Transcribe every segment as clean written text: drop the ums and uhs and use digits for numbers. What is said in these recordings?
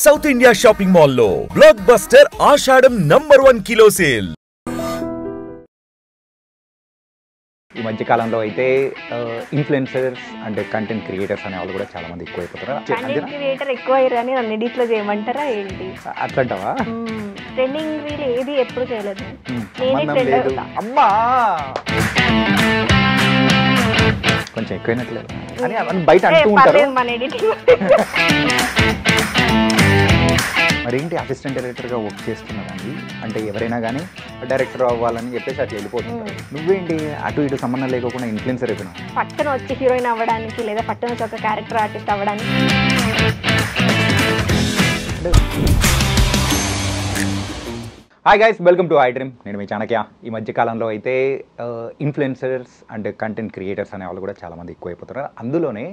South India shopping mall లో block buster ఆషాఢం #1 kilo sale. ఈ మధ్య కాలంలో అయితే ఇన్ఫ్లుయెన్సర్స్ అండ్ కంటెంట్ క్రియేటర్స్ అనే వాళ్ళు కూడా చాలా మంది ఎక్కువైపోతారు. కంటెంట్ క్రియేటర్ ఎక్కువయ్యారని నన్ను ఎడిట్లో చేయమంటారా ఏంటి? అట్లంటావా? ట్రెండింగ్ రీల్ ఏది ఎప్పుడు చేయలేదు. అమ్మా కొంచెం ఎక్కువైనట్లేదు అని బయట అంటూ ఉంటారు. మన ఎడిటింగ్ మరేంటి అసిస్టెంట్ డైరెక్టర్గా వర్క్ చేస్తున్నారండి అంటే ఎవరైనా కానీ డైరెక్టర్ అవ్వాలని చెప్పేసి అట్లా వెళ్ళిపోతున్నారు. నువ్వేంటి అటు ఇటు సంబంధం లేకుండా ఇన్ఫ్లుయెన్సర్ అయిపోయినావు? పట్టణ వచ్చి హీరోయిన్ అవ్వడానికి లేదా పట్టణ వచ్చి ఒక క్యారెక్టర్ ఆర్టిస్ట్ అవ్వడానికి. Hi guys, welcome to I dream. నేను మీ చాణక్య. ఈ మధ్య కాలంలో అయితే ఇన్ఫ్లుయెన్సర్స్ అండ్ కంటెంట్ క్రియేటర్స్ అనే వాళ్ళు కూడా చాలామంది ఎక్కువైపోతున్నారు. అందులోనే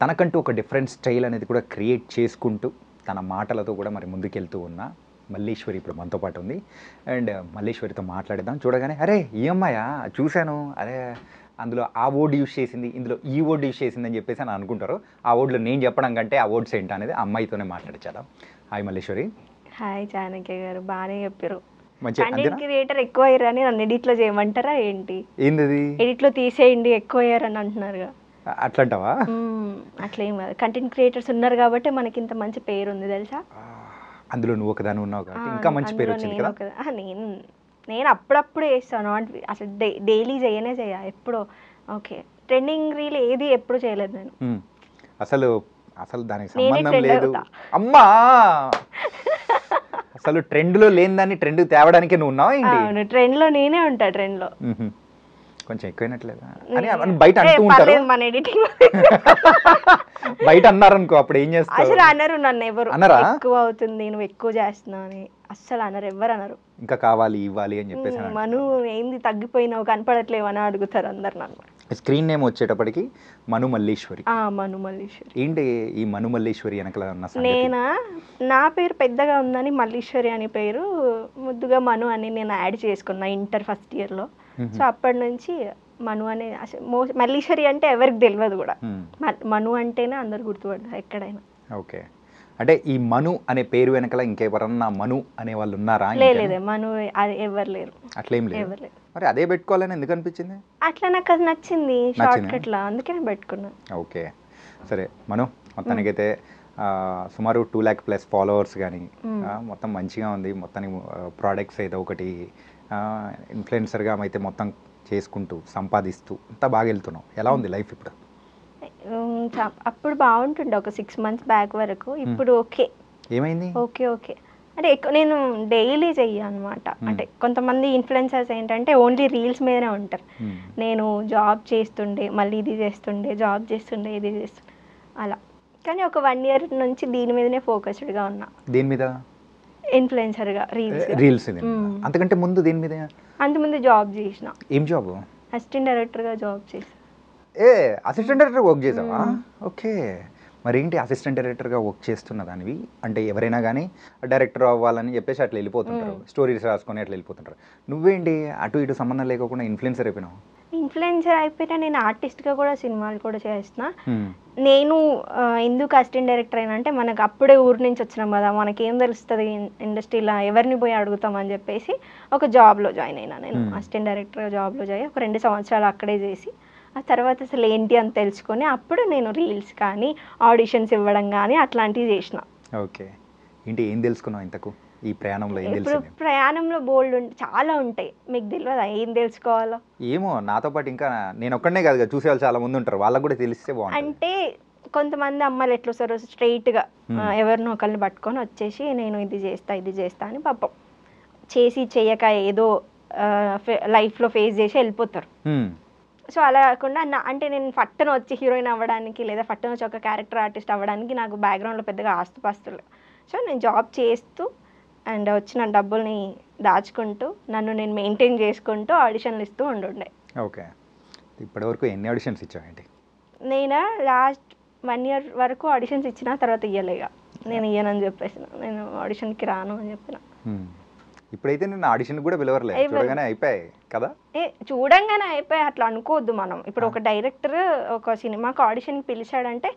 తనకంటూ ఒక డిఫరెంట్ స్టైల్ అనేది కూడా క్రియేట్ చేసుకుంటూ తన మాటలతో కూడా మరి ముందుకెళ్తూ ఉన్న మల్లీశ్వరి ఇప్పుడు మనతో పాటు ఉంది. అండ్ మల్లీశ్వరితో మాట్లాడేద్దాం. చూడగానే అరే ఈ అమ్మాయా చూశాను, అరే అందులో ఆ వర్డ్ యూజ్ చేసింది, ఇందులో ఈ వర్డ్ యూజ్ చేసింది అని చెప్పేసి అని అనుకుంటారు. ఆ వర్డ్లు నేను చెప్పడం కంటే ఆ వర్డ్స్ ఏంటి అనేది అమ్మాయితోనే మాట్లాడించాలా. హాయ్ మల్లీశ్వరి. హాయ్ చాణక్య గారు, బాగానే చెప్పారు. మంచిగా కంటెంట్ క్రియేటర్ ఎక్కువ అయ్యారని నన్ను ఎడిట్లో చేయమంటారా ఏంటి? ఏంది ఎడిట్లో తీసేయండి ఎక్కువ అయ్యారని అంటున్నారుగా. అట్లంటావా? అట్లేం కాదు, కంటెంట్ క్రియేటర్స్ ఉన్నారు కాబట్టి మనకి ఇంత మంచి పేరు ఉంది తెలుసా. అందులో నువ్వు ఒకదాని ఉన్నావు కాబట్టి ఇంకా మంచి పేరు వచ్చింది కదా. నేను అప్పుడప్పుడు వేస్తాను, అసలు డైలీ చేయనే చేయ ఎప్పుడో. ఓకే, ట్రెండింగ్ రీల్ ఏది ఎప్పుడు చేయలేదు నేను. అసలు అసలు దానికి సంబంధం లేదు అమ్మా. అసలు ట్రెండ్లో లేని దాన్ని ట్రెండ్ తేవడానికే నువ్వు ఉన్నావా ఏంటి? ట్రెండ్లో నేనే ఉంటా. ట్రెండ్లో కొంచెం ఎక్కువైనట్లేదా అని బయట అంటూ ఉంటారు. మన ఎడిటింగ్ బయట అన్నారనుకో అప్పుడు ఏం చేస్తావు? అసలు అనరు నన్ను ఎవరు. అన్నారా? ఎక్కువ అవుతుంది, నువ్వు ఎక్కువ చేస్తున్నావు అని అస్సలు అనరు, ఎవరు అనరు. ఇంకా కావాలి ఇవ్వాలి అని చెప్పేసి. మను ఏంది తగ్గిపోయినావు, కనపడట్లేవు అని అడుగుతారు అందరు నన్ను. స్క్రీన్ నేమ్ వచ్చేటప్పటికి మను మల్లీశ్వరి. మను మల్లీశ్వరి. ఏంటి ఈ మను మల్లీశ్వరి వెనకల ఉన్న సంగతి? నేనా, నా పేరు పెద్దగా ఉందని మల్లీశ్వరి అనే పేరు ముద్దుగా మను అని నేను యాడ్ చేసుకున్నా ఇంటర్ ఫస్ట్ ఇయర్లో. సో అప్పటి నుంచి మను అనే, మల్లీశ్వరి అంటే ఎవరికి తెలియదు కూడా, మను అంటేనే అందరు గుర్తుపడతారు ఎక్కడైనా. ఓకే, అంటే ఈ మను అనే పేరు వెనకల ఇంకెవరన్నా మను అనే వాళ్ళు ఉన్నారా? లేదే, మను ఎవరు లేరు. అట్లేం లేదు. మరి అదే పెట్టుకోవాలని ఎందుకు అనిపించింది? అట్లా నాకు అది నచ్చింది షార్ట్ కట్ లా, అందుకే నేను పెట్టుకున్నా. ఓకే సరే మను, మొత్తానికైతే సుమారు 2 lakh+ ఫాలోవర్స్ కానీ మొత్తం మంచిగా ఉంది. మొత్తానికి ప్రోడక్ట్స్ ఏదో ఒకటి ఇన్ఫ్లుయెన్సర్గా అయితే మొత్తం చేసుకుంటూ సంపాదిస్తూ అంతా బాగా వెళ్తున్నావు. ఎలా ఉంది లైఫ్ ఇప్పుడు? అప్పుడు బాగుంటుండే ఒక 6 months బ్యాక్ వరకు. ఇప్పుడు ఓకే. ఏమైంది? ఓకే ఓకే అంటే నేను డైలీ చెయ్య అనమాట. అంటే కొంతమంది ఇన్ఫ్లుయెన్సర్స్ ఏంటంటే ఓన్లీ రీల్స్ మీదనే ఉంటారు. నేను జాబ్ చేస్తుండే, మళ్ళీ ఇది చేస్తుండే, జాబ్ చేస్తుండే, ఇది చేస్తుండే అలా. కానీ ఒక 1 year నుంచి దీని మీదనే ఫోకస్డ్గా ఉన్నా. దీని మీద? ఇన్ఫ్లుయెన్సర్గా రీల్స్. అంతకంటే ముందు దీని మీద? అంతకుముందు జాబ్ చేసిన. ఏం జాబ్? అసిస్టెంట్ డైరెక్టర్గా జాబ్ చేసిన. అసిస్టెంట్ డైరెక్టర్ వర్క్ చేసావా? ఓకే, మరి ఏంటి అసిస్టెంట్ డైరెక్టర్గా వర్క్ చేస్తున్న దానివి అంటే ఎవరైనా కానీ డైరెక్టర్ అవ్వాలని చెప్పేసి అట్లా వెళ్ళిపోతుంటారు, స్టోరీస్ రాసుకొని అట్లా వెళ్ళిపోతుంటారు. నువ్వేంటి అటు ఇటు సంబంధం లేకుండా ఇన్ఫ్లుయెన్సర్ అయిపోయినావు? ఇన్ఫ్లుయెన్సర్ అయిపోయినా నేను ఆర్టిస్ట్గా కూడా సినిమాలు కూడా చేస్తున్నా. నేను ఎందుకు అసిస్టెంట్ డైరెక్టర్ అయినా అంటే, మనకు అప్పుడే ఊరి నుంచి వచ్చినాం కదా, మనకేం తెలుస్తుంది ఇండస్ట్రీలో, ఎవరిని పోయి అడుగుతామని చెప్పేసి ఒక జాబ్లో జాయిన్ అయినా. నేను అసిస్టెంట్ డైరెక్టర్గా జాబ్లో జాయి ఒక 2 సంవత్సరాలు అక్కడే చేసి, ఆ తర్వాత అసలు ఏంటి అని తెలుసుకొని అప్పుడు నేను రీల్స్ కానీ ఆడిషన్స్ ఇవ్వడం కానీ అట్లాంటివి చేసిన. ఓకే, ఏంటి ఏం తెలుసుకున్నావు ఇంతకు ఈ ప్రయాణంలో? ఇప్పుడు ప్రయాణంలో బోల్డ్ చాలా ఉంటాయి, మీకు తెలియదా ఏం తెలుసుకోవాలో? ఏమో, నాతో పాటు ఇంకా నేను ఒక్కడనే కాదు, చూసే వాళ్ళు చాలా మంది ఉంటారు, వాళ్ళకి కూడా తెలిస్తే బాగుంటుంది. అంటే కొంతమంది అమ్మాయిలు ఎట్లా వస్తారు, స్ట్రైట్గా ఎవరినో ఒకరిని పట్టుకొని వచ్చేసి నేను ఇది చేస్తా అని పాపం చేసి చేయక ఏదో లైఫ్లో ఫేస్ చేసి వెళ్ళిపోతారు. సో అలా కాకుండా అంటే నేను పట్టణ వచ్చి హీరోయిన్ అవ్వడానికి లేదా పట్టణ వచ్చి ఒక క్యారెక్టర్ ఆర్టిస్ట్ అవ్వడానికి నాకు బ్యాక్గ్రౌండ్లో పెద్దగా ఆస్తుపాస్తులు. సో నేను జాబ్ చేస్తూ అండ్ వచ్చిన డబ్బుల్ని దాచుకుంటూ నన్ను నేను మెయింటైన్ చేసుకుంటూ ఆడిషన్లు ఇస్తూ ఉండే. ఓకే, ఇప్పటివరకు ఎన్ని ఆడిషన్స్ ఇచ్చావేంటి? నేను లాస్ట్ 1 year వరకు ఆడిషన్స్ ఇచ్చిన తర్వాత ఇవ్వలేగా, నేను ఇయ్యనని చెప్పేసిన, నేను ఆడిషన్కి రాను అని చెప్పిన. ఇప్పుడైతే నేను ఆడిషన్ కూడా పిలవరలేదు, చూడగానే అయిపోయాయి కదా. చూడంగానే అయిపోయాయి అట్లా అనుకోవద్దు మనం. ఇప్పుడు ఒక డైరెక్టర్ ఒక సినిమాకి ఆడిషన్కి పిలిచాడంటే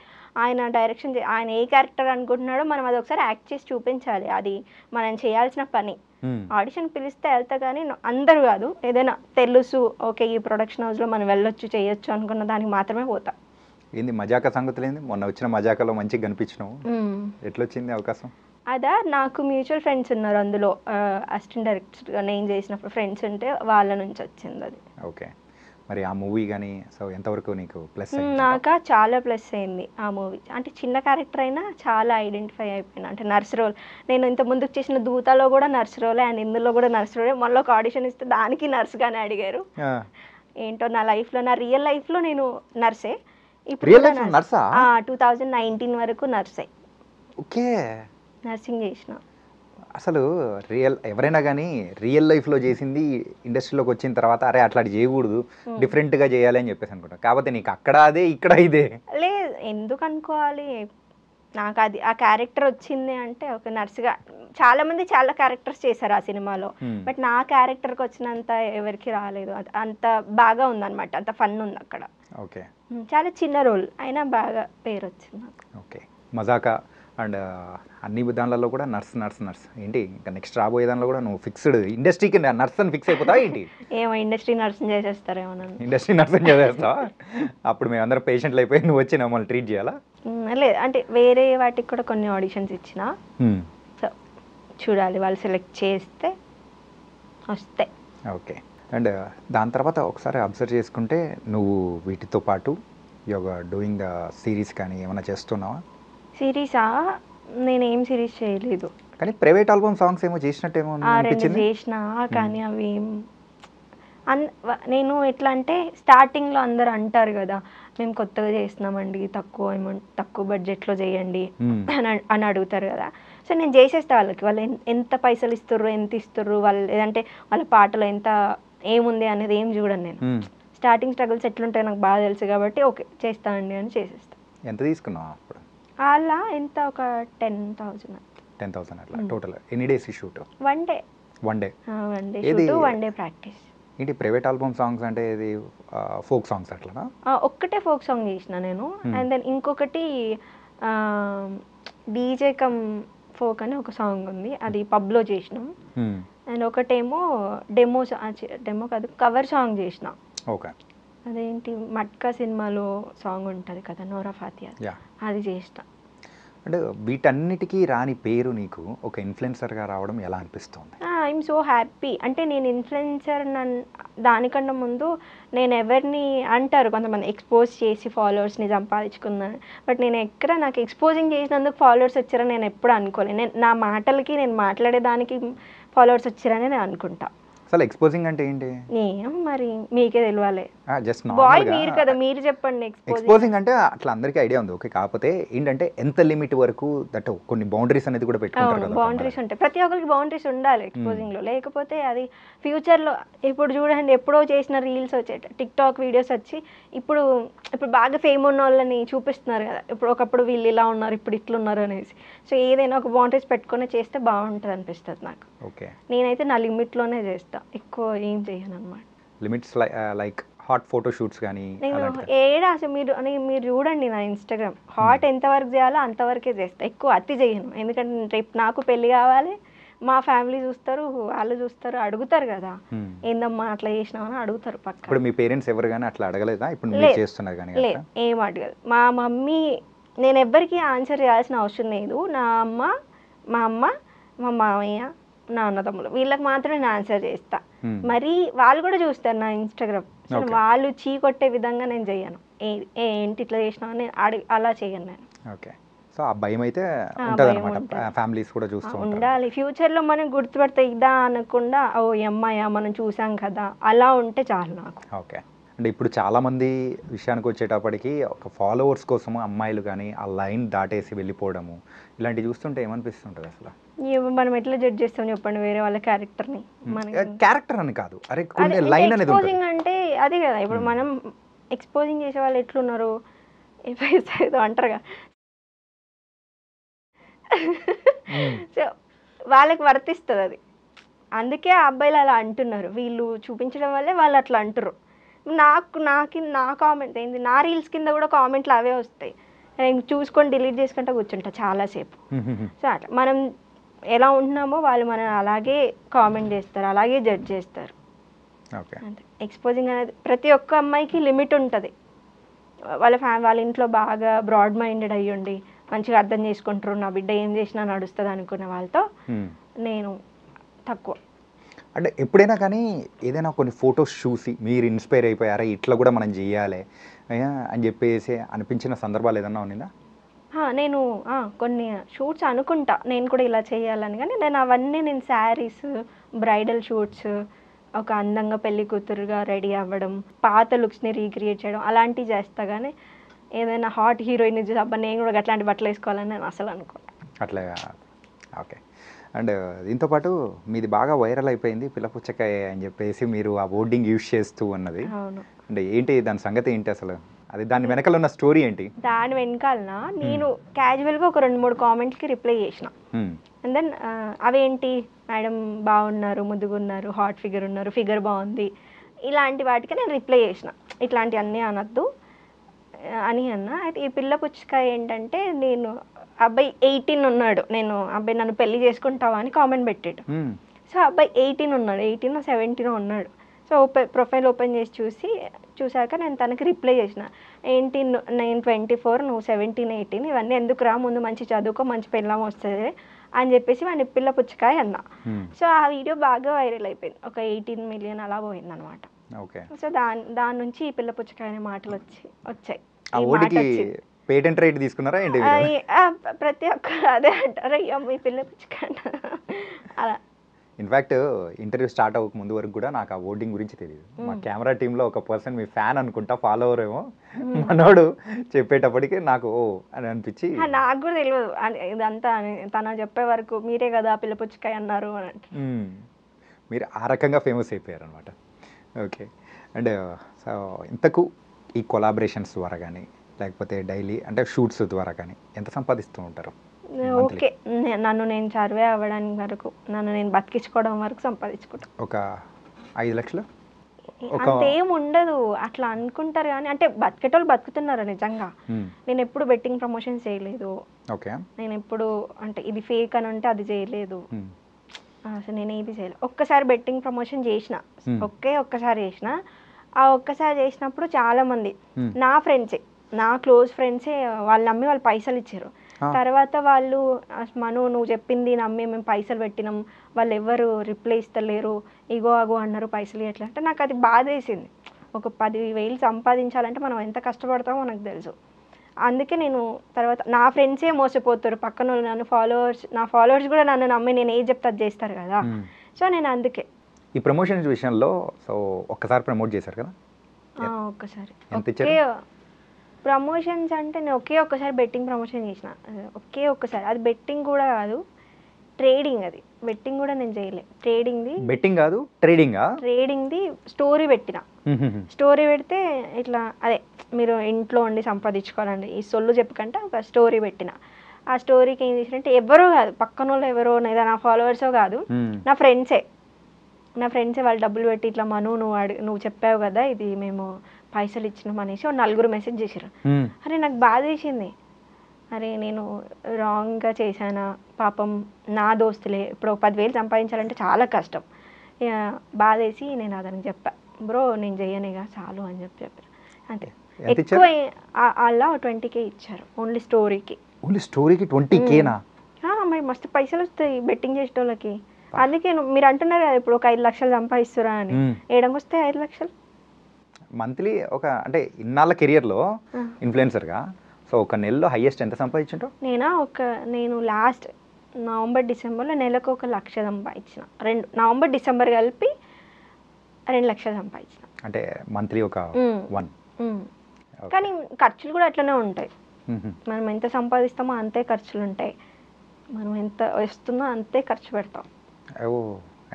ఆయన డైరెక్షన్ ఆయన ఏ క్యారెక్టర్ అనుకుంటున్నాడో మనం అది ఒకసారి యాక్ట్ చేసి చూపించాలి. అది మనం చేయాల్సిన పని. ఆడిషన్ పిలిస్తే వెళ్తా కానీ అందరూ కాదు, ఏదైనా తెలుసు ఓకే ఈ ప్రొడక్షన్ హౌస్లో మనం వెళ్ళొచ్చు చేయొచ్చు అనుకున్న దానికి మాత్రమే పోతా. ఏంది మజాకా సంగతులు ఏంది? మొన్న వచ్చిన మజాకాలో మంచిగా కనిపించినావు, ఎట్లొచ్చింది అవకాశం? అదా నాకు మ్యూచువల్ ఫ్రెండ్స్ ఉన్నారు అందులో, అసిస్టెంట్ డైరెక్టర్గా నేను చేసినప్పుడు ఫ్రెండ్స్ ఉంటే వాళ్ళ నుంచి వచ్చింది అది. ఓకే, మరి ఆ మూవీ కానీ సో ఎంతవరకు నీకు ప్లస్? నాకు చాలా ప్లస్ అయింది ఆ మూవీ. అంటే చిన్న క్యారెక్టర్ అయినా చాలా ఐడెంటిఫై అయిపోయినా. అంటే నర్స్ రోల్, నేను ఇంత ముందుకు చేసిన దూతలో కూడా నర్స్ రోలే అండ్ ఇందులో కూడా నర్స్ రోలే. మొన్న ఒక ఆడిషన్ ఇస్తే దానికి నర్స్గానే అడిగారు. ఏంటో నా లైఫ్లో, నా రియల్ లైఫ్లో నేను నర్సే. ఇప్పుడు 2019 వరకు నర్సే. ఓకే, నర్సింగ్ చేసిన. అసలు ఎవరైనా కానీ రియల్ లైఫ్లో చేసింది ఇండస్ట్రీలోకి వచ్చిన తర్వాత అరే అట్లాంటి చేయకూడదు, డిఫరెంట్గా చేయాలి అని చెప్పేసి అనుకుంటా. కాకపోతే నీకు అక్కడ అదే ఇక్కడ ఇదే లేదు, ఎందుకు అనుకోవాలి. నాకు అది ఆ క్యారెక్టర్ వచ్చింది అంటే ఒక నర్స్గా చాలామంది చాలా క్యారెక్టర్స్ చేశారు ఆ సినిమాలో, బట్ నా క్యారెక్టర్కి వచ్చినంత ఎవరికి రాలేదు. అంత బాగా ఉందన్నమాట, అంత ఫన్ ఉంది అక్కడ. ఓకే, చాలా చిన్న రోల్ అయినా బాగా పేరు వచ్చింది నాకు. ఓకే, మజాకా అండ్ అన్ని దానిలలో కూడా నర్స్ నర్స్ నర్స్ ఏంటి ఇంకా నెక్స్ట్ రాబోయే దానిలో కూడా నువ్వు ఫిక్స్డ్ ఇండస్ట్రీకి నర్స్ అని ఫిక్స్ అయిపోతావా ఏంటి? ఏమో ఇండస్ట్రీ నర్సింగ్ చేసేస్తారేమో నన్ను. ఇండస్ట్రీ నర్సింగ్ చేసేస్తావా? అప్పుడు మేము అందరం పేషెంట్లు అయిపోయి నువ్వు వచ్చి మమ్మల్ని ట్రీట్ చేయాలా? లేదు, అంటే వేరే వాటికి కూడా కొన్ని ఆడిషన్స్ ఇచ్చిన, సో చూడాలి వాళ్ళు సెలెక్ట్ చేస్తే వస్తాయి. ఓకే, అండ్ దాని తర్వాత ఒకసారి అబ్జర్వ్ చేసుకుంటే నువ్వు వీటితో పాటు యోగా డూయింగ్ ద సిరీస్ కానీ ఏమైనా చేస్తున్నావా? సిరీసా? నేనేం సిరీస్ చేయలేదు, కానీ ప్రైవేట్ ఆల్బమ్ సాంగ్స్ ఏమో చేసినట్టేమో రెండు చేసినా. కానీ అవి నేను ఎట్లా అంటే స్టార్టింగ్లో అందరు అంటారు కదా మేము కొత్తగా చేస్తున్నామండి, తక్కువ బడ్జెట్లో చేయండి అని అడుగుతారు కదా. సో నేను చేసేస్తా వాళ్ళకి, వాళ్ళు ఎంత పైసలు ఇస్తుర్రు, ఎంత ఇస్తుర్రు, వాళ్ళు లేదంటే వాళ్ళ పాటలో ఎంత ఏముంది అనేది ఏం చూడండి. నేను స్టార్టింగ్ స్ట్రగుల్స్ ఎట్లుంటాయో నాకు బాగా తెలుసు కాబట్టి ఓకే చేస్తానండి అని చేసేస్తాను. ఎంత తీసుకున్నావు అప్పుడు? అలా ఎంత ఒక 10,000 అట్లా. టోటల్ ఎన్ని days shoot? One day shoot, one day practice. ఏంటి ప్రైవేట్ ఆల్బమ్ సాంగ్స్ అంటే ఇది ఫోక్ సాంగ్స్ అట్లా? ఒక్కటే ఫోక్ సాంగ్ చేసిన నేను, అండ్ దెన్ ఇంకొకటి డీజే కమ్ ఫోక్ అని ఒక సాంగ్ ఉంది, అది పబ్లో చేసినాం. అండ్ ఒకటేమో డెమో కాదు కవర్ సాంగ్ చేసిన. ఓకే, అదేంటి మట్కా సినిమాలో సాంగ్ ఉంటుంది కదా నోరా ఫాతియా, అది చేసిన. అంటే వీటన్నిటికీ రాని పేరు నీకు ఒక ఇన్ఫ్లుయెన్సర్గా రావడం ఎలా అనిపిస్తుంది? I'm so happy. అంటే నేను ఇన్ఫ్లుయెన్సర్ దానికన్నా ముందు నేను ఎవరిని అంటారు కొంతమంది ఎక్స్పోజ్ చేసి ఫాలోవర్స్ని సంపాదించుకున్నాను, బట్ నేను ఎక్కడ నాకు ఎక్స్పోజింగ్ చేసినందుకు ఫాలోవర్స్ వచ్చారని నేను ఎప్పుడు అనుకోలేదు. నేను నా మాటలకి నేను మాట్లాడేదానికి ఫాలోవర్స్ వచ్చారని నేను అనుకుంటా. అసలు ఎక్స్పోజింగ్ అంటే ఏంటి? మరి మీకే తెలియాలి, జస్ట్ బాయ్ మీరు కదా, మీరు చెప్పండి. ఎక్స్పోజింగ్ అంటే అట్లా అందరికీ ఐడియా ఉంది, ఓకే. కాకపోతే ఏంటంటే ఎంత లిమిట్ వరకు దట్ కొన్ని బౌండరీస్ అనేది కూడా పెట్టుకుంటారు కదా. బౌండరీస్ ఉంటాయి, ప్రతి ఒక్కరికి బౌండరీస్ ఉండాలి ఎక్స్పోజింగ్లో, లేకపోతే అది ఫ్యూచర్లో ఇప్పుడు చూడండి ఎప్పుడో చేసిన రీల్స్ వచ్చాయి, టిక్ టాక్ వీడియోస్ వచ్చి ఇప్పుడు బాగా ఫేమ్ ఉన్న వాళ్ళని చూపిస్తున్నారు కదా, ఇప్పుడు ఒకప్పుడు వీళ్ళు ఇలా ఉన్నారు ఇప్పుడు ఇట్లున్నారు అనేసి. సో ఏదైనా ఒక బౌండరీస్ పెట్టుకుని చేస్తే బాగుంటుంది అనిపిస్తుంది నాకు. ఓకే, నేనైతే నా లిమిట్లోనే చేస్తాను, ఎక్కువ ఏం చేయను అనమాట. Limits like hot photo shoots కానీ ఏడా అసలు మీరు చూడండి నా ఇన్స్టాగ్రామ్, హాట్ ఎంతవరకు చేయాలో అంతవరకే చేస్తా, ఎక్కువ అతి చేయను. ఎందుకంటే రేపు నాకు పెళ్ళి కావాలి, మా ఫ్యామిలీ చూస్తారు, వాళ్ళు చూస్తారు, అడుగుతారు కదా ఏందమ్మా అట్లా చేసినామని అడుగుతారు పక్క. ఇప్పుడు మీ పేరెంట్స్ ఎవరు కానీ అట్లా అడగలేదా? ఇప్పుడు మీరు చేస్తున్నారు కానీ లేదు, ఏం అడగదు. మా మమ్మీ, నేను ఎవ్వరికి ఆన్సర్ చేయాల్సిన అవసరం లేదు. మా అమ్మ మా మామయ్య నా అన్నదమ్ములు వీళ్ళకి మాత్రమే నేను ఆన్సర్ చేస్తా. మరి వాళ్ళు కూడా చూస్తారు నా ఇన్స్టాగ్రామ్, వాళ్ళు చీ కొట్టే విధంగా నేను చెయ్యను. ఏంటి ఇట్లా చేసినామని అలా చేయను నేను. ఓకే, సో ఆ భయం అయితే ఉంటదన్నమాట, ఫ్యామిలీస్ కూడా చూస్తూ ఉండాలి. ఫ్యూచర్లో మనం గుర్తుపడితే ఇదా అనకుండా ఓ అమ్మాయ మనం చూసాం కదా అలా ఉంటే చాలు నాకు. ఓకే, అంటే ఇప్పుడు చాలామంది విషయానికి వచ్చేటప్పటికి ఒక ఫాలోవర్స్ కోసము అమ్మాయిలు కానీ ఆ లైన్ దాటేసి వెళ్ళిపోవడము ఇలాంటివి చూస్తుంటే ఏమనిపిస్తుంటుంది అసలు? మనం ఎట్లా జడ్జ్ చేస్తాం చెప్పండి వేరే వాళ్ళ క్యారెక్టర్ని? క్యారెక్టర్ అని కాదు, అరే కొన్ని లైన్ అనేది ఎక్స్పోజింగ్ అంటే అదే కదా. ఇప్పుడు మనం ఎక్స్పోజింగ్ చేసే వాళ్ళు ఎట్లున్నారు ఏదో అంటారుగా, సో వాళ్ళకి వర్తిస్తుంది అది. అందుకే ఆ అబ్బాయిలు అలా అంటున్నారు, వీళ్ళు చూపించడం వల్లే వాళ్ళు అట్లా అంటారు. నా కామెంట్ ఏంది, నా రీల్స్ కింద కూడా కామెంట్లు అవే వస్తాయి. నేను చూసుకొని డిలీట్ చేసుకుంటూ కూర్చుంటా చాలాసేపు. సో అట్లా మనం ఎలా ఉంటున్నామో వాళ్ళు మనం అలాగే కామెంట్ చేస్తారు, అలాగే జడ్జ్ చేస్తారు. అంతే. ఎక్స్పోజింగ్ అనేది ప్రతి ఒక్క అమ్మాయికి లిమిట్ ఉంటుంది. వాళ్ళ ఇంట్లో బాగా బ్రాడ్ మైండెడ్ అయ్యుండి మంచిగా అర్థం చేసుకుంటారు, నా బిడ్డ ఏం చేసినా నడుస్తుంది అనుకున్న వాళ్ళతో నేను తక్కువ. అంటే ఎప్పుడైనా కానీ ఏదైనా కొన్ని ఫొటోస్ చూసి మీరు ఇన్స్పైర్ అయిపోయారా, ఇట్లా కూడా మనం చెయ్యాలి అని చెప్పేసి అనిపించిన సందర్భాలు ఏదన్నా ఉన్నదా? నేను కొన్ని షూట్స్ అనుకుంటా నేను కూడా ఇలా చేయాలని, కానీ నేను శారీస్, బ్రైడల్ షూట్స్, ఒక అందంగా పెళ్లి కూతురుగా రెడీ అవ్వడం, పాత లుక్స్ని రీక్రియేట్ చేయడం అలాంటివి చేస్తా. కానీ ఏదైనా హాట్ హీరోయిన్ చూసి అబ్బా నేను కూడా అట్లాంటి బట్టలు వేసుకోవాలని నేను అసలు అనుకోను. అట్లా ఓకే. అండ్ దీంతోపాటు మీది బాగా వైరల్ అయిపోయింది పిల్ల పుచ్చకాయ అని చెప్పేసి మీరు ఆ బోర్డింగ్ యూజ్ చేస్తూ ఉన్నది. అంటే ఏంటి దాని సంగతి ఏంటి అసలు, అది దాని వెనకాల ఉన్న స్టోరీ ఏంటి? దాని వెనకాలన నేను క్యాజువల్గా ఒక 2-3 కామెంట్స్కి రిప్లై చేసిన. అండ్ దెన్ అవేంటి మేడం బాగున్నారు, ముద్దుగున్నారు, హాట్ ఫిగర్ ఉన్నారు, ఫిగర్ బాగుంది, ఇలాంటి వాటికి నేను రిప్లై చేసిన. ఇట్లాంటి అన్నీ అనొద్దు అని అన్న. అయితే ఈ పిల్ల పుచ్చకాయ ఏంటంటే, నేను అబ్బాయి 18 ఉన్నాడు, అబ్బాయి నన్ను పెళ్లి చేసుకుంటావా అని కామెంట్ పెట్టాడు. సో అబ్బాయి 18 ఉన్నాడు, 18 17 ఉన్నాడు. సో ప్రొఫైల్ ఓపెన్ చేసి చూశాక నేను తనకి రిప్లై చేసిన, ఏంటి నేను 24 నువ్వు 17 18 ఇవన్నీ ఎందుకు రా, ముందు మంచి చదువుకో, మంచి పెళ్ళాం వస్తుంది అని చెప్పేసి వాడిని పిల్ల పుచ్చకాయ అన్న. సో ఆ వీడియో బాగా వైరల్ అయిపోయింది, ఒక 18 మిలియన్ అలా పోయింది అనమాట. సో దాని నుంచి ఈ పిల్ల పుచ్చకాయ అనే మాటలు వచ్చాయి. పేటెంట్ రైట్ తీసుకున్నారా ఏంటి? ప్రతి ఒక్కరు అదే అంటారు, అయ్యో మీ పిల్ల పుచ్చకాయ అలా. ఇన్ఫ్యాక్ట్ ఇంటర్వ్యూ స్టార్ట్ అవ్వక ముందు వరకు కూడా నాకు ఆ ఓటింగ్ గురించి తెలియదు. మా కెమెరా టీంలో ఒక పర్సన్ మీ ఫ్యాన్ అనుకుంటా, ఫాలోవర్ ఏమో, మనోడు చెప్పేటప్పటికి నాకు ఓ అని అనిపించి. నాకు కూడా తెలియదు ఇదంతా, తన చెప్పే వరకు మీరే కదా పిల్ల పుచ్చకాయ అన్నారు అని అంటే. మీరు ఆ రకంగా ఫేమస్ అయిపోయారు అనమాట. ఓకే. అండ్ సో ఇంతకు ఈ కొలాబరేషన్స్ ద్వారా కానీ లేకపోతే డైలీ అంటే షూట్స్ ద్వారా కానీ ఎంత సంపాదిస్తూ ఉంటారు? ఓకే, నేను సర్వే అవ్వడానికి వరకు, నేను బతికించుకోవడం వరకు సంపాదించుకుంటాను. ఒక 5 లక్షలు అంతేం ఉండదు, అట్లా అనుకుంటారు కానీ అంటే బతికేటోళ్ళు బతుకుతున్నారు నిజంగా. నేను ఎప్పుడు బెట్టింగ్ ప్రమోషన్ చేయలేదు. ఓకే. నేను ఎప్పుడు అంటే ఇది ఫేక్ అని ఉంటే అది చేయలేదు. అసలు నేను ఏది చేయలేదు. ఒక్కసారి బెట్టింగ్ ప్రమోషన్ చేసిన, ఒక్కసారి చేసిన. ఆ ఒక్కసారి చేసినప్పుడు చాలా మంది నా ఫ్రెండ్సే, నా క్లోజ్ ఫ్రెండ్సే వాళ్ళు నమ్మి వాళ్ళు పైసలు ఇచ్చారు. తర్వాత వాళ్ళు మను నువ్వు చెప్పింది నమ్మి మేము పైసలు పెట్టినాం, వాళ్ళు ఎవరు రిప్లై ఇస్తలేరు, ఇగో అగో అన్నారు, పైసలు ఎట్లా అంటే నాకు అది బాధ వేసింది. ఒక 10,000 సంపాదించాలంటే మనం ఎంత కష్టపడతామో మనకు తెలుసు. అందుకే నేను తర్వాత నా ఫ్రెండ్సే మోసపోతారు, పక్కన వాళ్ళు నా ఫాలోవర్స్ కూడా నన్ను నమ్మి నేను ఏది చెప్తే అది చేస్తారు కదా. సో నేను అందుకే ఈ ప్రమోషన్స్ విషయంలో సో ఒక్కసారి ప్రమోట్ చేశారు కదా? ఒక్కసారి. ప్రమోషన్స్ అంటే నేను ఒక్కసారి బెట్టింగ్ ప్రమోషన్ చేసిన, ఒక్కసారి. అది బెట్టింగ్ కూడా కాదు, ట్రేడింగ్. అది బెట్టింగ్ కూడా నేను చేయలే, ట్రేడింగ్ది. బెట్టింగ్ కాదు, ట్రేడింగ్ది స్టోరీ పెట్టిన. స్టోరీ పెడితే ఇట్లా అదే మీరు ఇంట్లో ఉండి సంపాదించుకోవాలండి ఈ సొల్లు చెప్పకంటే ఒక స్టోరీ పెట్టిన. ఆ స్టోరీకి ఏం చేసినట్టే ఎవరో కాదు, పక్కన వాళ్ళు ఎవరో, లేదా నా ఫాలోవర్సో కాదు, నా ఫ్రెండ్సే వాళ్ళు డబ్బులు పెట్టి ఇట్లా మను నువ్వు చెప్పావు కదా ఇది మేము పైసలు ఇచ్చినాం అనేసి 4 మెసేజ్ చేశారు. అరే నాకు బాధ వేసింది, అరే నేను రాంగ్గా చేశానా, పాపం నా దోస్తులే, ఇప్పుడు 10,000 సంపాదించాలంటే చాలా కష్టం. బాధ వేసి నేను అతనికి చెప్పా, బ్రో నేను చెయ్యనేగా చాలు అని చెప్పారు. అంతే. ఎక్కువ అలా 20K ఇచ్చారు ఓన్లీ స్టోరీకి. 20Kనా? మరి మస్తు పైసలు వస్తాయి బెట్టింగ్ చేసే వాళ్ళకి. అందుకే మీరు అంటున్నారు కదా ఇప్పుడు ఒక 5 లక్షలు సంపాదిస్తురా అని, ఏడంగా వస్తాయి 5 లక్షలు మంత్లీ. ఒక అంటే ఇన్నాళ్ళ కెరియర్లో ఇన్ఫ్లుయెన్సర్గా సో ఒక నెలలో హైయెస్ట్ ఎంత సంపాదించుంటావు? నేను లాస్ట్ నవంబర్ డిసెంబర్లో నెలకు 1 లక్ష సంపాదించిన. నవంబర్ డిసెంబర్ కలిపి 2 లక్షలు సంపాదించిన. అంటే మంత్లీ ఒక 1. కానీ ఖర్చులు కూడా అట్లనే ఉంటాయి. మనం ఎంత సంపాదిస్తామో అంతే ఖర్చులు ఉంటాయి, మనం ఎంత వస్తుందో అంతే ఖర్చు పెడతాం.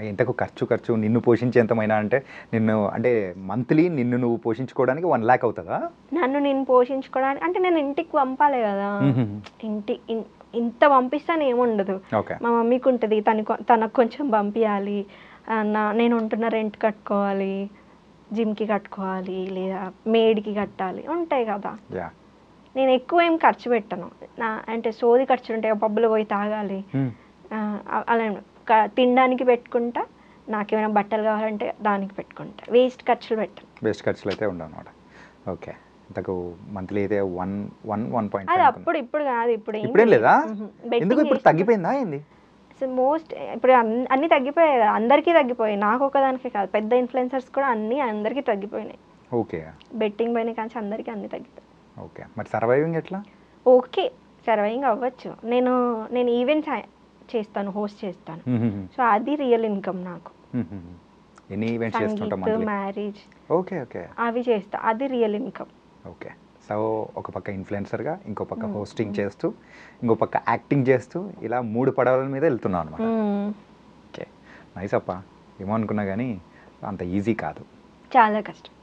ఎంతకు ఖర్చు నిన్ను పోషించేంతమైనా అంటే నిన్ను అంటే మంత్లీ నువ్వు పోషించుకోవడానికి 1 lakh అవుతుందా? నేను పోషించుకోవడానికి అంటే నేను ఇంటికి పంపాలి కదా, ఇంత పంపిస్తాను ఏముండదు. ఓకే. మా మమ్మీకి ఉంటుంది తనకు కొంచెం పంపించాలి, నేను ఉంటున్న రెంట్ కట్టుకోవాలి, జిమ్కి కట్టుకోవాలి, లేదా మేడ్కి కట్టాలి ఉంటాయి కదా. నేను ఎక్కువ ఏం ఖర్చు పెట్టను. అంటే సోది ఖర్చులు ఉంటాయి, పబ్బులో పోయి తాగాలి అలా తినడానికి పెట్టుకుంటా, నాకేమైనా బట్టలు కావాలంటే దానికి పెట్టుకుంటా, వేస్ట్ ఖర్చులు పెట్టను. వేస్ట్ ఖర్చులు అయితే ఉండవు అనమాట. ఓకే. ఇంతకు మంత్లీ అయితే 1.1 అది అప్పుడు, ఇప్పుడు కాదు. ఇప్పుడేం లేదా? ఎందుకు ఇప్పుడు తగ్గిపోయిందా ఏంది? మోస్ట్ ఇప్పుడు అన్నీ తగ్గిపోయాయి కదా, అందరికీ తగ్గిపోయాయి, నాకు ఒకదానికే కాదు, పెద్ద ఇన్ఫ్లుయెన్సర్స్ కూడా అన్నీ అందరికీ తగ్గిపోయినాయి. ఓకే. బెట్టింగ్ పైన కానీ అందరికీ అన్నీ తగ్గిపోయాయి. ఓకే. మరి సర్వైవింగ్ ఎట్లా? ఓకే, సర్వైవింగ్ అవ్వచ్చు. నేను ఈవెంట్స్ చేస్తాను, హోస్ట్ చేస్తాను. సో అది రియల్ ఇన్కమ్ నాకు. ఎన్ని ఈవెంట్స్ చేస్తుంటాం? మ్యారేజ్. ఓకే. ఓకే. అవి చేస్తా, అది రియల్ ఇన్కమ్. ఓకే. సో ఒక పక్క ఇన్ఫ్లుయెన్సర్గా, ఇంకో పక్క హోస్టింగ్ చేస్తూ, ఇంకో పక్క యాక్టింగ్ చేస్తూ, ఇలా 3 పడవల మీద వెళ్తున్నాను అనమాట. ఓకే, నైస్ అప్ప. ఏమో అనుకున్నా కానీ అంత ఈజీ కాదు, చాలా కష్టం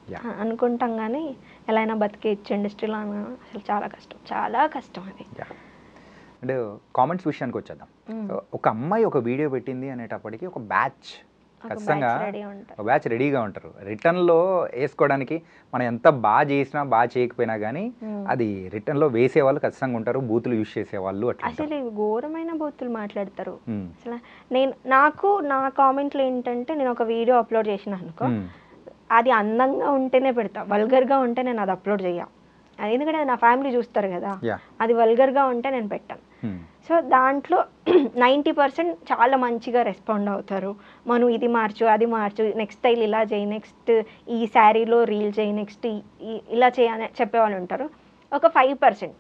అనుకుంటాం కానీ ఎలా అయినా బతికేయచ్చు ఇండస్ట్రీలో అసలు చాలా కష్టం, చాలా కష్టం అది. అంటే కామెంట్స్ విషయానికి వచ్చేద్దాం. ఒక అమ్మాయి ఒక వీడియో పెట్టింది అనేటప్పటికి ఒక బ్యాచ్ ఖచ్చితంగా ఒక బ్యాచ్ రెడీగా ఉంటారు. రిటర్న్లో వేసుకోవడానికి మనం ఎంత బాగా చేసినా బాగా చేయకపోయినా కానీ అది రిటర్న్లో వేసే వాళ్ళు ఖచ్చితంగా ఉంటారు, బూతులు యూజ్ చేసేవాళ్ళు. అట్లా అసలు ఘోరమైన బూతులు మాట్లాడతారు. అసలు నా కామెంట్లు ఏంటంటే, నేను ఒక వీడియో అప్లోడ్ చేసిన అనుకో, అది అందంగా ఉంటేనే పెడతా, వల్గర్గా ఉంటే నేను అది అప్లోడ్ చేయ. ఎందుకంటే నా ఫ్యామిలీ చూస్తారు కదా, అది వల్గర్గా ఉంటే నేను పెట్టాను. సో దాంట్లో 90% చాలా మంచిగా రెస్పాండ్ అవుతారు. మనం ఇది మార్చు, అది మార్చు, నెక్స్ట్ స్టైల్ ఇలా చేయి, నెక్స్ట్ ఈ శారీలో రీల్ చేయి, నెక్స్ట్ ఇలా చేయని చెప్పేవాళ్ళు ఉంటారు. ఒక 5%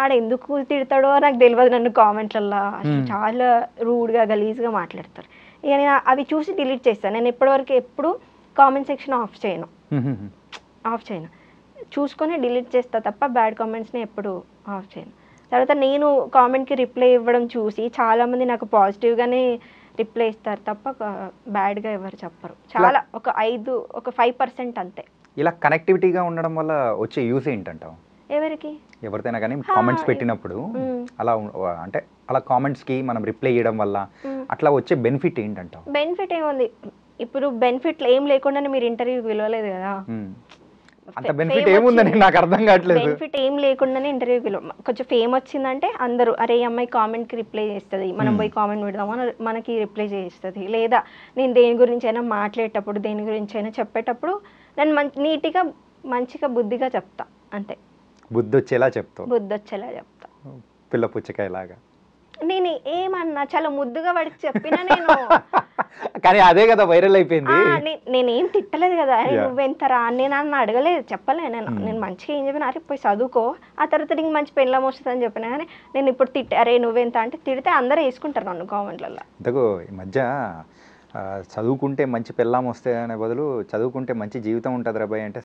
ఆడ ఎందుకు తిడతాడో నాకు తెలియదు, నన్ను కామెంట్లల్లో చాలా రూడ్గా గలీజ్గా మాట్లాడతారు. ఇక నేను అవి చూసి డిలీట్ చేస్తాను. నేను ఇప్పటివరకు ఎప్పుడు కామెంట్ సెక్షన్ ఆఫ్ చేయను, చూసుకొని డిలీట్ చేస్తా తప్ప బ్యాడ్ కామెంట్స్ని ఎప్పుడు ఆఫ్ చేయను. తర్వాత నేను కామెంట్కి రిప్లై ఇవ్వడం చూసి చాలామంది నాకు పాజిటివ్గానే రిప్లై ఇస్తారు తప్ప బ్యాడ్గా ఎవరు చెప్పరు. చాలా ఒక 5% అంతే. ఇలా కనెక్టివిటీగా ఉండడం వల్ల వచ్చే యూస్ ఏంటంటావు? ఎవరికైనా కానీ కామెంట్స్ పెట్టినప్పుడు అలా అంటే అలా కామెంట్స్కి మనం రిప్లై చేయడం వల్ల అట్లా వచ్చే బెనిఫిట్ ఏంటంటావు? బెనిఫిట్ ఏముంది, ఇప్పుడు బెనిఫిట్లు ఏం లేకుండానే మీరు ఇంటర్వ్యూకి పిలవలేదు కదా. అంత బెనిఫిట్ ఏముందని నాకు అర్థం కావట్లేదు. బెనిఫిట్ ఏం లేకుండానే ఇంటర్వ్యూకి కొంచెం ఫేమ్ వచ్చిందంటే అందరూ అరే ఈ అమ్మాయి కామెంట్కి రిప్లై చేస్తుంది, మనం పోయి కామెంట్ పెడదాం మనకి రిప్లై చేస్తుంది. లేదా నేను దేని గురించి అయినా మాట్లాడేటప్పుడు, దేని గురించి అయినా చెప్పేటప్పుడు నేను నీట్గా మంచిగా బుద్ధిగా చెప్తా, అంతే. బుద్ధి వచ్చేలా చెప్తా, పిల్ల పుచ్చకాయలాగా. నేను ఏమన్నా చాలా ముద్దుగా వాడికి చెప్పినా నేను, కానీ అదే కదా వైరల్ అయిపోయింది. నేనేం తిట్టలేదు కదా, నువ్వెంతరా నేను అన్న అడగలేదు, చెప్పలే. నేను మంచిగా ఏం చెప్పినా, అరే పోయి చదువుకో, ఆ తర్వాత నీకు మంచి పెళ్ళం వస్తుంది అని చెప్పినా. కానీ నేను ఇప్పుడు అరే నువ్వెంత అంటే తిడితే అందరూ వేసుకుంటారు నన్ను కామెంట్లలో. ఇంతకు ఈ మధ్య చదువుకుంటే మంచి పెళ్ళాం వస్తే అనే బదులు చదువుకుంటే మంచి జీవితం ఉంటుంది రాబాయ్ అంటే